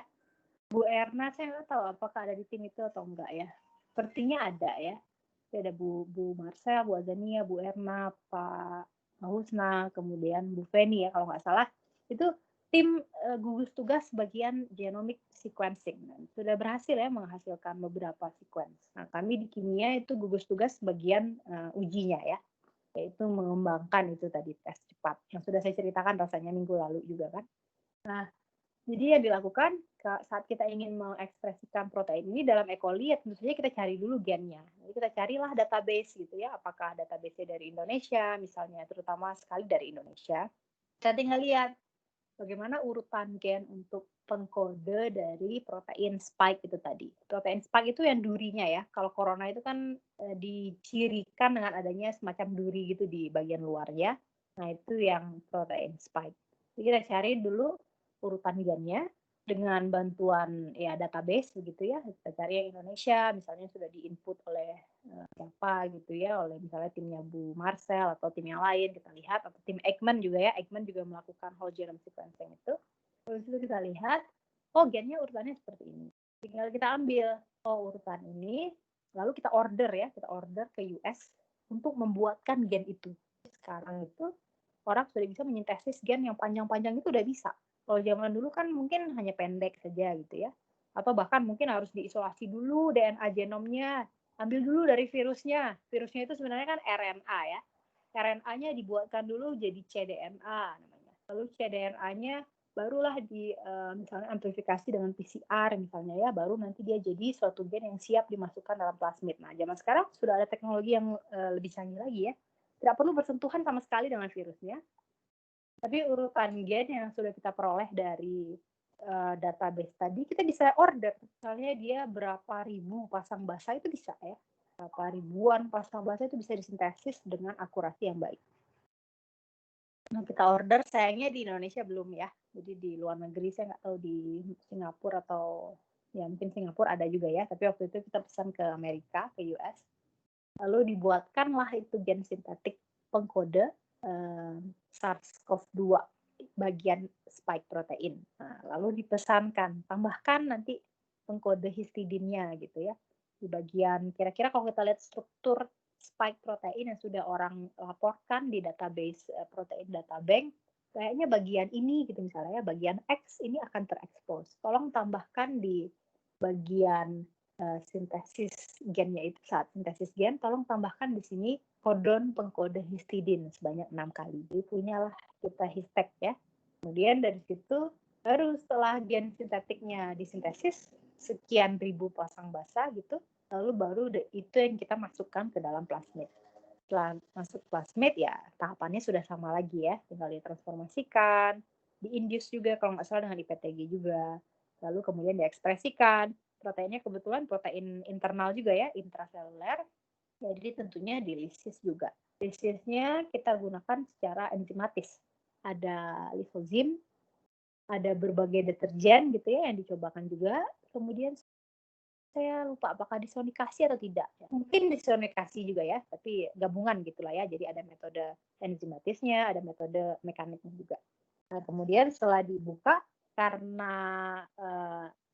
Bu Erna saya nggak tahu apakah ada di tim itu atau enggak ya. Sepertinya ada ya. Ada Bu Marcel, Bu Azania, Bu Erna, Pak Husna, kemudian Bu Feni ya kalau nggak salah. Itu tim gugus tugas bagian genomic sequencing. Sudah berhasil ya menghasilkan beberapa sequence. Nah, kami di kimia itu gugus tugas bagian ujinya ya, yaitu mengembangkan itu tadi tes cepat yang sudah saya ceritakan rasanya minggu lalu juga kan. Nah, jadi yang dilakukan saat kita ingin mengekspresikan protein ini dalam E. coli, ya tentu saja kita cari dulu gennya. Jadi kita carilah database gitu ya, apakah database dari Indonesia misalnya, terutama sekali dari Indonesia. Kita tinggal lihat bagaimana urutan gen untuk pengkode dari protein spike itu tadi. Protein spike itu yang durinya ya. Kalau corona itu kan dicirikan dengan adanya semacam duri gitu di bagian luarnya. Nah itu yang protein spike. Jadi kita cari dulu urutan gennya dengan bantuan ya database begitu ya. Kita cari yang Indonesia, misalnya sudah diinput oleh siapa gitu ya, oleh misalnya timnya Bu Marcel atau tim yang lain, kita lihat, atau tim Eggman juga ya, Eggman juga melakukan whole genome sequencing itu. Terus itu kita lihat, oh gennya urutannya seperti ini. Tinggal kita ambil, oh urutan ini, lalu kita order ya, kita order ke US untuk membuatkan gen itu. Sekarang itu orang sudah bisa menyintesis gen yang panjang-panjang itu udah bisa. Kalau zaman dulu kan mungkin hanya pendek saja gitu ya. Atau bahkan mungkin harus diisolasi dulu DNA genomnya, ambil dulu dari virusnya. Virusnya itu sebenarnya kan RNA ya. RNA-nya dibuatkan dulu jadi cDNA namanya. Lalu cDNA-nya barulah di misalnya amplifikasi dengan PCR misalnya ya, baru nanti dia jadi suatu gen yang siap dimasukkan dalam plasmid. Nah, zaman sekarang sudah ada teknologi yang lebih canggih lagi ya. Tidak perlu bersentuhan sama sekali dengan virusnya. Tapi urutan gen yang sudah kita peroleh dari database tadi, kita bisa order. Misalnya dia berapa ribu pasang basa itu bisa ya. Berapa ribuan pasang basa itu bisa disintesis dengan akurasi yang baik. Nah, kita order, sayangnya di Indonesia belum ya. Jadi di luar negeri, saya nggak tahu di Singapura atau ya mungkin Singapura ada juga ya. Tapi waktu itu kita pesan ke Amerika, ke US. Lalu dibuatkanlah itu gen sintetik pengkode SARS-CoV-2 bagian spike protein. Nah, lalu dipesankan, tambahkan nanti pengkode histidinnya gitu ya. Di bagian kira-kira kalau kita lihat struktur spike protein yang sudah orang laporkan di database protein data bank, kayaknya bagian ini gitu misalnya ya, bagian X ini akan terekspos. Tolong tambahkan di bagian sintesis gennya itu, saat sintesis gen, tolong tambahkan di sini kodon pengkode histidin sebanyak 6 kali. Jadi punyalah kita histek ya. Kemudian dari situ baru setelah gen sintetiknya disintesis sekian ribu pasang basa gitu, lalu baru itu yang kita masukkan ke dalam plasmid. Setelah masuk plasmid ya tahapannya sudah sama lagi ya, tinggal ditransformasikan, diinduce juga kalau nggak salah dengan IPTG juga, lalu kemudian diekspresikan. Proteinnya kebetulan protein internal juga ya, intraseluler, jadi tentunya di lisis juga. Lisisnya kita gunakan secara enzimatis. Ada lisozim, ada berbagai deterjen gitu ya yang dicobakan juga. Kemudian saya lupa apakah disonikasi atau tidak. Mungkin disonikasi juga ya, tapi gabungan gitulah ya. Jadi ada metode enzimatisnya, ada metode mekaniknya juga. Nah, kemudian setelah dibuka, karena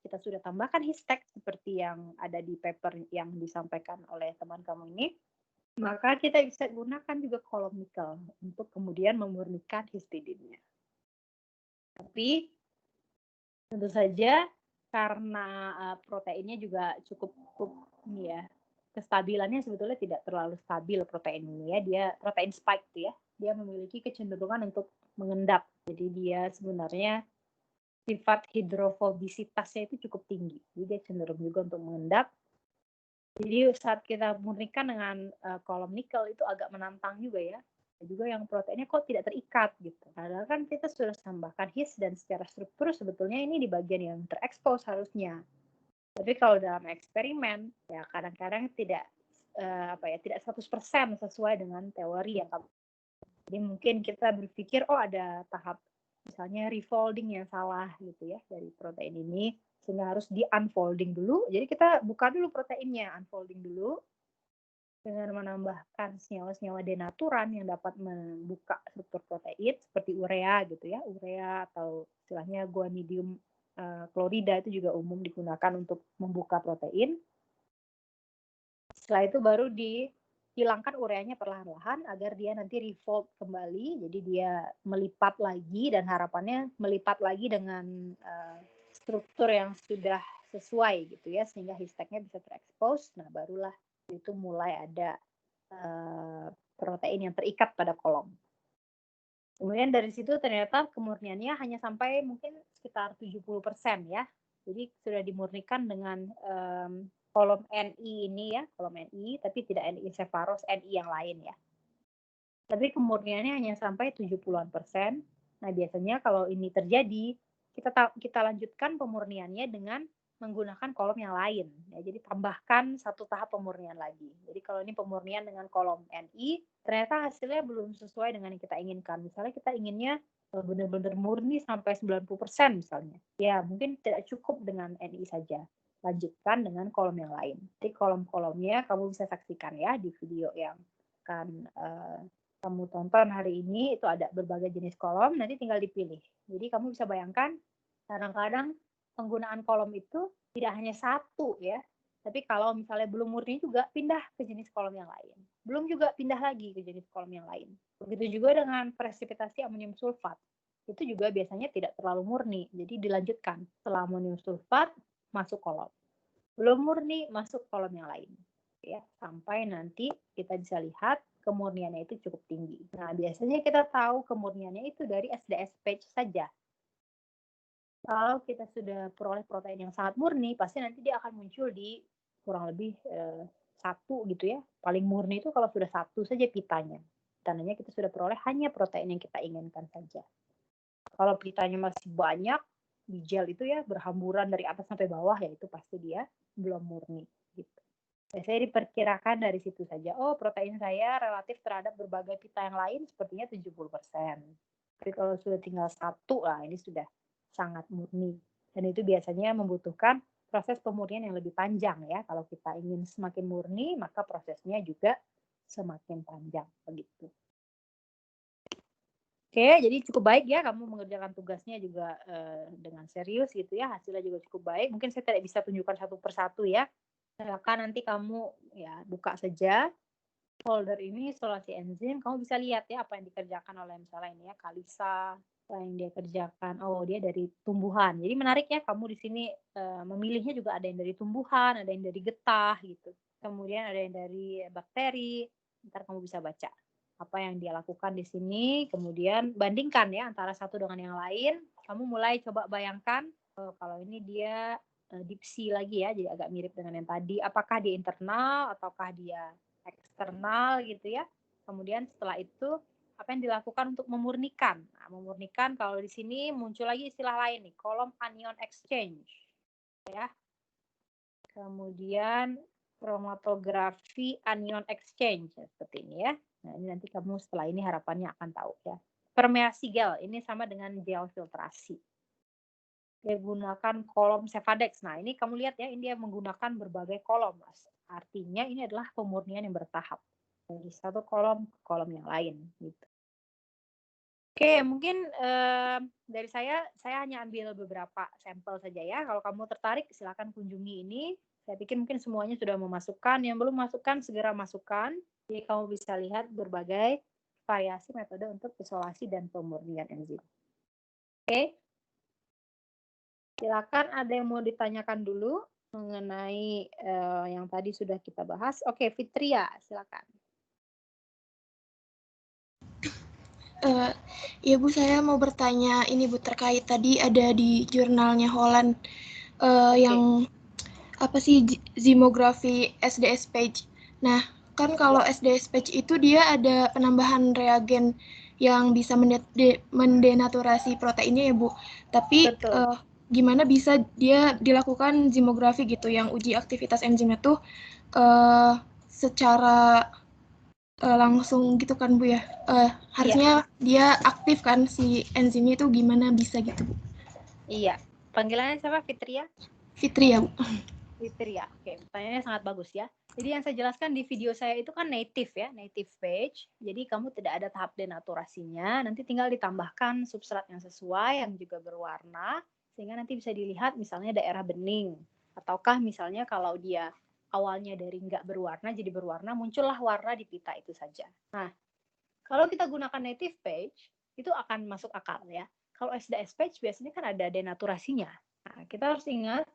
kita sudah tambahkan histek seperti yang ada di paper yang disampaikan oleh teman kamu ini, maka kita bisa gunakan juga kolom nikel untuk kemudian memurnikan histidinnya. Tapi tentu saja karena proteinnya juga cukup ini ya, kestabilannya sebetulnya tidak terlalu stabil protein ini ya, dia protein spike tuh ya, dia memiliki kecenderungan untuk mengendap. Jadi dia sebenarnya sifat hidrofobisitasnya itu cukup tinggi. Jadi dia cenderung juga untuk mengendap. Jadi saat kita murnikan dengan kolom nikel itu agak menantang juga ya. Juga yang proteinnya kok tidak terikat gitu. Padahal kan kita sudah tambahkan his dan secara struktur sebetulnya ini di bagian yang terekspos harusnya. Tapi kalau dalam eksperimen ya kadang-kadang tidak tidak 100% sesuai dengan teori yang kamu. Jadi mungkin kita berpikir ada tahap misalnya refolding yang salah gitu ya dari protein ini, sehingga harus di unfolding dulu. Jadi kita buka dulu proteinnya, unfolding dulu dengan menambahkan senyawa-senyawa denaturan yang dapat membuka struktur protein seperti urea gitu ya, urea atau istilahnya guanidium klorida itu juga umum digunakan untuk membuka protein. Setelah itu baru dihilangkan ureanya perlahan-lahan agar dia nanti refold kembali, jadi dia melipat lagi dan harapannya melipat lagi dengan struktur yang sudah sesuai gitu ya, sehingga histagnya bisa terekspos. Nah barulah itu mulai ada protein yang terikat pada kolom. Kemudian dari situ ternyata kemurniannya hanya sampai mungkin sekitar 70% ya. Jadi sudah dimurnikan dengan kolom NI ini ya, kolom NI, tapi tidak NI encephaloros, NI yang lain ya. Tapi kemurniannya hanya sampai 70-an%. Nah biasanya kalau ini terjadi, kita lanjutkan pemurniannya dengan menggunakan kolom yang lain. Ya, jadi tambahkan satu tahap pemurnian lagi. Jadi kalau ini pemurnian dengan kolom NI, ternyata hasilnya belum sesuai dengan yang kita inginkan. Misalnya kita inginnya benar-benar murni sampai 90% misalnya. Ya mungkin tidak cukup dengan NI saja. Lanjutkan dengan kolom yang lain. Jadi kolom-kolomnya kamu bisa saksikan ya di video yang akan kamu tonton hari ini. Itu ada berbagai jenis kolom, nanti tinggal dipilih. Jadi kamu bisa bayangkan kadang-kadang penggunaan kolom itu tidak hanya satu ya, tapi kalau misalnya belum murni juga pindah ke jenis kolom yang lain. Belum juga pindah lagi ke jenis kolom yang lain. Begitu juga dengan presipitasi amonium sulfat. Itu juga biasanya tidak terlalu murni, jadi dilanjutkan. Setelah amonium sulfat, masuk kolom. Belum murni, masuk kolom yang lain. Ya, sampai nanti kita bisa lihat kemurniannya itu cukup tinggi. Nah, biasanya kita tahu kemurniannya itu dari SDS page saja. Kalau kita sudah peroleh protein yang sangat murni, pasti nanti dia akan muncul di kurang lebih 1 gitu ya. Paling murni itu kalau sudah 1 saja pitanya. Tandanya kita sudah peroleh hanya protein yang kita inginkan saja. Kalau pitanya masih banyak, di gel itu ya berhamburan dari atas sampai bawah, ya itu pasti dia belum murni. Gitu. Saya diperkirakan dari situ saja, protein saya relatif terhadap berbagai pita yang lain sepertinya 70%. Tapi kalau sudah tinggal 1, ini sudah sangat murni. Dan itu biasanya membutuhkan proses pemurnian yang lebih panjang ya. Kalau kita ingin semakin murni, maka prosesnya juga semakin panjang begitu. Oke, jadi cukup baik ya kamu mengerjakan tugasnya juga dengan serius gitu ya. Hasilnya juga cukup baik. Mungkin saya tidak bisa tunjukkan satu persatu ya. Silakan nanti kamu ya buka saja folder ini isolasi enzim. Kamu bisa lihat ya apa yang dikerjakan oleh misalnya ini ya Kalisa, yang dia kerjakan. Dia dari tumbuhan. Jadi menarik ya kamu di sini memilihnya juga ada yang dari tumbuhan, ada yang dari getah gitu. Kemudian ada yang dari bakteri. Ntar kamu bisa baca apa yang dia lakukan di sini. Kemudian bandingkan ya antara satu dengan yang lain. Kamu mulai coba bayangkan kalau ini dia dipsi lagi ya, jadi agak mirip dengan yang tadi. Apakah dia internal ataukah dia eksternal gitu ya. Kemudian setelah itu apa yang dilakukan untuk memurnikan? Nah, memurnikan kalau di sini muncul lagi istilah lain nih, kolom anion exchange. Ya. Kemudian kromatografi anion exchange seperti ini ya. Nah, ini nanti kamu setelah ini harapannya akan tahu ya. Permeasi gel ini sama dengan gel filtrasi. Dia gunakan kolom Cefadex. Nah, ini kamu lihat ya, ini dia menggunakan berbagai kolom. Artinya ini adalah pemurnian yang bertahap. Dari satu kolom ke kolom yang lain gitu. Oke, mungkin dari saya hanya ambil beberapa sampel saja ya. Kalau kamu tertarik silakan kunjungi ini. Saya pikir mungkin semuanya sudah memasukkan. Yang belum masukkan segera masukkan. Jadi kamu bisa lihat berbagai variasi metode untuk isolasi dan pemurnian enzim. Oke. Silakan ada yang mau ditanyakan dulu mengenai yang tadi sudah kita bahas. Oke, Fitria, silakan. Ya Bu, saya mau bertanya ini Bu, terkait tadi ada di jurnalnya Holland yang apa sih zimografi SDS page. Nah, kan kalau SDS page itu dia ada penambahan reagen yang bisa mendenaturasi proteinnya ya Bu. Tapi gimana bisa dia dilakukan zimografi gitu yang uji aktivitas enzimnya tuh secara langsung gitu kan Bu ya. Harusnya dia aktif kan si enzimnya itu, gimana bisa gitu Bu? Iya. Panggilannya siapa? Fitria? Fitri ya Bu. Fitria. Oke, pertanyaannya sangat bagus ya. Jadi yang saya jelaskan di video saya itu kan native ya, native page. Jadi kamu tidak ada tahap denaturasinya, nanti tinggal ditambahkan substrat yang sesuai yang juga berwarna sehingga nanti bisa dilihat misalnya daerah bening, ataukah misalnya kalau dia awalnya dari nggak berwarna jadi berwarna, muncullah warna di pita itu saja. Nah, kalau kita gunakan native page itu akan masuk akal ya. Kalau SDS page biasanya kan ada denaturasinya. Nah, kita harus ingat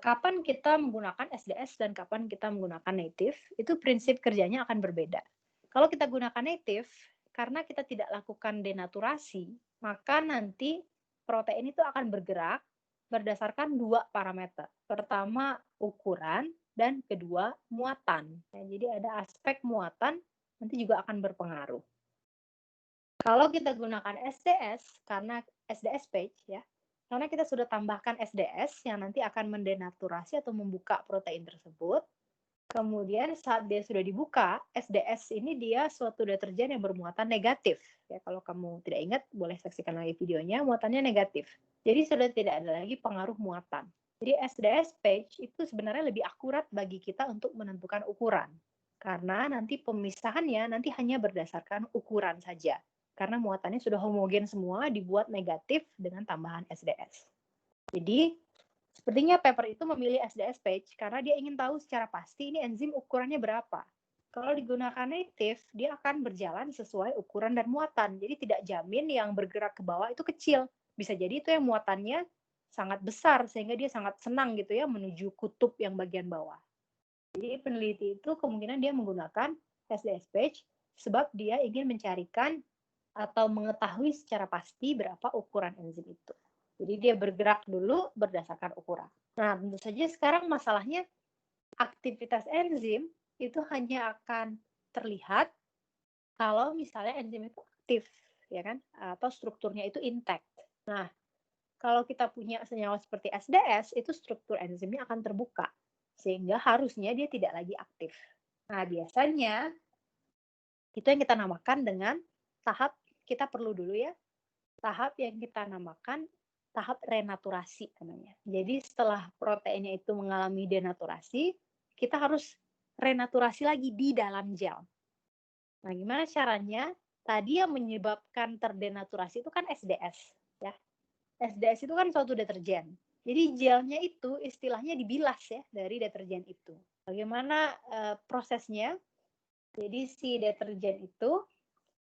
kapan kita menggunakan SDS dan kapan kita menggunakan native, itu prinsip kerjanya akan berbeda. Kalau kita gunakan native, karena kita tidak lakukan denaturasi, maka nanti protein itu akan bergerak berdasarkan dua parameter. Pertama, ukuran, dan kedua, muatan. Nah, jadi ada aspek muatan, nanti juga akan berpengaruh. Kalau kita gunakan SDS, karena SDS page ya, karena kita sudah tambahkan SDS yang nanti akan mendenaturasi atau membuka protein tersebut. Kemudian saat dia sudah dibuka, SDS ini dia suatu deterjen yang bermuatan negatif. Ya, kalau kamu tidak ingat, boleh saksikan lagi videonya, muatannya negatif. Jadi sudah tidak ada lagi pengaruh muatan. Jadi SDS page itu sebenarnya lebih akurat bagi kita untuk menentukan ukuran. Karena nanti pemisahannya nanti hanya berdasarkan ukuran saja. Karena muatannya sudah homogen semua, dibuat negatif dengan tambahan SDS. Jadi, sepertinya paper itu memilih SDS page karena dia ingin tahu secara pasti ini enzim ukurannya berapa. Kalau digunakan native, dia akan berjalan sesuai ukuran dan muatan. Jadi tidak jamin yang bergerak ke bawah itu kecil. Bisa jadi itu yang muatannya sangat besar, sehingga dia sangat senang gitu ya menuju kutub yang bagian bawah. Jadi peneliti itu kemungkinan dia menggunakan SDS page sebab dia ingin mencarikan atau mengetahui secara pasti berapa ukuran enzim itu. Jadi dia bergerak dulu berdasarkan ukuran. Nah, tentu saja sekarang masalahnya aktivitas enzim itu hanya akan terlihat kalau misalnya enzim itu aktif, ya kan? Atau strukturnya itu intact. Nah, kalau kita punya senyawa seperti SDS, itu struktur enzimnya akan terbuka. Sehingga harusnya dia tidak lagi aktif. Nah, biasanya itu yang kita namakan dengan tahap, kita perlu dulu ya, tahap yang kita namakan tahap renaturasi namanya. Jadi setelah proteinnya itu mengalami denaturasi, kita harus renaturasi lagi di dalam gel. Nah, gimana caranya? Tadi yang menyebabkan terdenaturasi itu kan SDS, ya. SDS itu kan suatu deterjen. Jadi gelnya itu istilahnya dibilas ya dari deterjen itu. Bagaimana prosesnya? Jadi si deterjen itu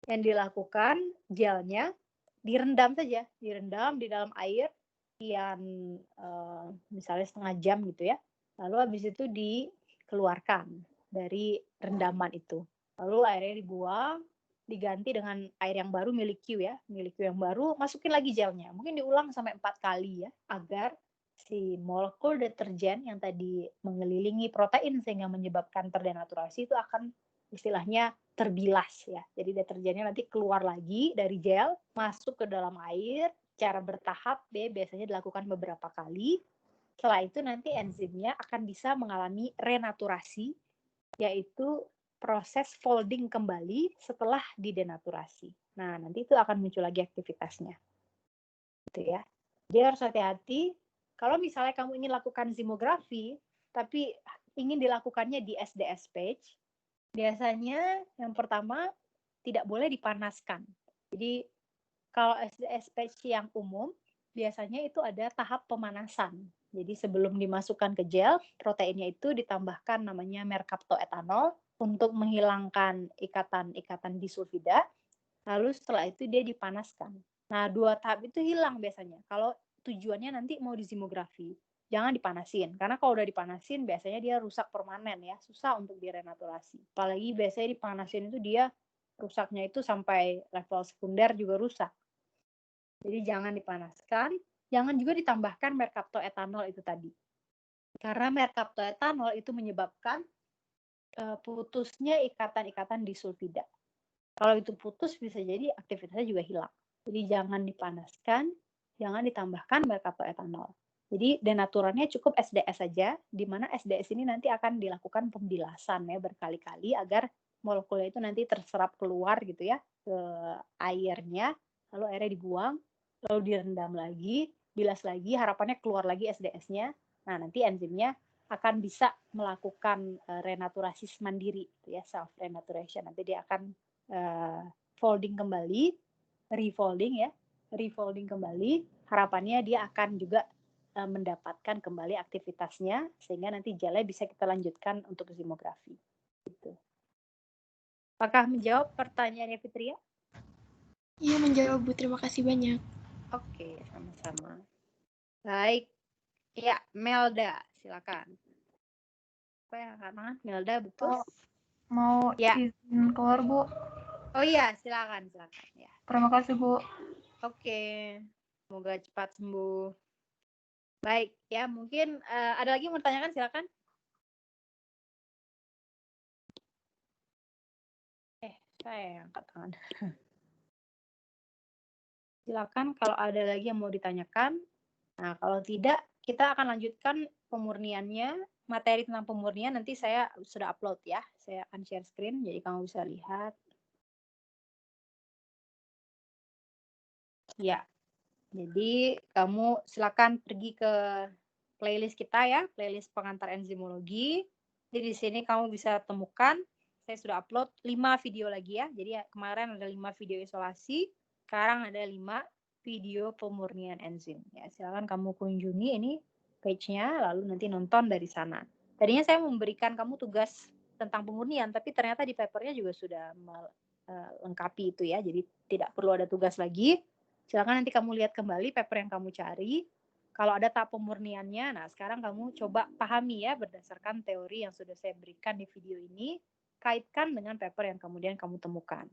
yang dilakukan gelnya direndam saja, direndam di dalam air sekian misalnya setengah jam gitu ya. Lalu habis itu dikeluarkan dari rendaman itu. Lalu airnya dibuang, diganti dengan air yang baru milik Q ya, milik Q yang baru, masukin lagi gelnya. Mungkin diulang sampai 4 kali ya, agar si molekul deterjen yang tadi mengelilingi protein sehingga menyebabkan terdenaturasi itu akan istilahnya terbilas ya. Jadi deterjennya nanti keluar lagi dari gel, masuk ke dalam air, cara bertahap biasanya dilakukan beberapa kali. Setelah itu nanti enzimnya akan bisa mengalami renaturasi, yaitu proses folding kembali setelah didenaturasi. Nah, nanti itu akan muncul lagi aktivitasnya. Gitu ya. Jadi harus hati-hati. Kalau misalnya kamu ingin lakukan zimografi, tapi ingin dilakukannya di SDS page, biasanya yang pertama tidak boleh dipanaskan. Jadi kalau SDS page yang umum, biasanya itu ada tahap pemanasan. Jadi sebelum dimasukkan ke gel, proteinnya itu ditambahkan namanya merkaptoetanol untuk menghilangkan ikatan-ikatan disulfida. Lalu setelah itu dia dipanaskan. Nah, 2 tahap itu hilang biasanya. Kalau tujuannya nanti mau dizimografi, jangan dipanasin. Karena kalau udah dipanasin, biasanya dia rusak permanen ya. Susah untuk direnaturasi. Apalagi biasanya dipanasin itu dia rusaknya itu sampai level sekunder juga rusak. Jadi jangan dipanaskan. Jangan juga ditambahkan merkaptoetanol itu tadi. Karena merkaptoetanol itu menyebabkan putusnya ikatan-ikatan disulfida. Kalau itu putus bisa jadi aktivitasnya juga hilang. Jadi jangan dipanaskan, jangan ditambahkan merkaptoetanol. Jadi denaturannya cukup SDS saja, di mana SDS ini nanti akan dilakukan pembilasan ya berkali-kali agar molekulnya itu nanti terserap keluar gitu ya ke airnya, lalu airnya dibuang, lalu direndam lagi, bilas lagi, harapannya keluar lagi SDS-nya. Nah, nanti enzimnya akan bisa melakukan renaturasi mandiri, gitu ya, self renaturation. Nanti dia akan folding kembali, refolding kembali. Harapannya dia akan juga mendapatkan kembali aktivitasnya sehingga nanti gelnya bisa kita lanjutkan untuk zimografi. Gitu. Apakah menjawab pertanyaannya Fitria? Iya menjawab Bu, terima kasih banyak. Oke, sama-sama. Baik, ya Melda, silakan. Apa yang angkat Melda betul? Mau ya. Izin keluar Bu. Oh iya, silakan ya. Terima kasih Bu. Oke, semoga cepat sembuh. Baik, ya mungkin ada lagi yang mau tanyakan, silakan. Saya angkat tangan. Silakan kalau ada lagi yang mau ditanyakan. Nah, kalau tidak, kita akan lanjutkan pemurniannya. Materi tentang pemurnian nanti saya sudah upload ya. Saya akan share screen, jadi kamu bisa lihat. Ya, jadi kamu silakan pergi ke playlist kita ya, playlist pengantar enzimologi. Jadi di sini kamu bisa temukan, saya sudah upload 5 video lagi ya. Jadi kemarin ada 5 video isolasi, sekarang ada 5 video pemurnian enzim. Ya, silakan kamu kunjungi ini page-nya, lalu nanti nonton dari sana. Tadinya saya memberikan kamu tugas tentang pemurnian, tapi ternyata di papernya juga sudah melengkapi itu ya. Jadi tidak perlu ada tugas lagi. Silakan nanti kamu lihat kembali paper yang kamu cari. Kalau ada tahap pemurniannya, nah sekarang kamu coba pahami ya berdasarkan teori yang sudah saya berikan di video ini, kaitkan dengan paper yang kemudian kamu temukan.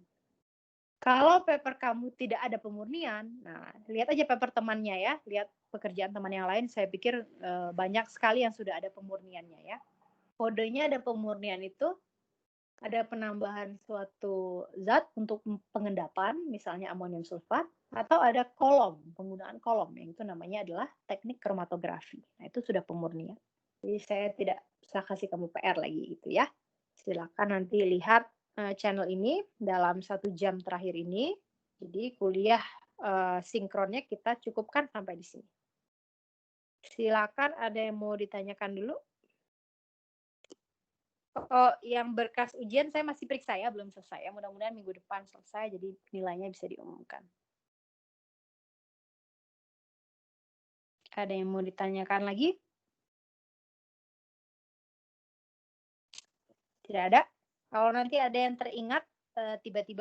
Kalau paper kamu tidak ada pemurnian, nah lihat aja paper temannya ya, lihat pekerjaan teman yang lain, saya pikir banyak sekali yang sudah ada pemurniannya ya. Kodenya ada pemurnian itu, ada penambahan suatu zat untuk pengendapan, misalnya amonium sulfat, atau ada kolom, penggunaan kolom, yang itu namanya adalah teknik kromatografi. Nah, itu sudah pemurnian. Jadi saya tidak bisa kasih kamu PR lagi gitu ya. Silakan nanti lihat channel ini dalam 1 jam terakhir ini. Jadi kuliah sinkronnya kita cukupkan sampai di sini. Silakan ada yang mau ditanyakan dulu? Oh, yang berkas ujian saya masih periksa ya, belum selesai ya. Mudah-mudahan minggu depan selesai, jadi nilainya bisa diumumkan. Ada yang mau ditanyakan lagi? Tidak ada? Kalau nanti ada yang teringat, tiba-tiba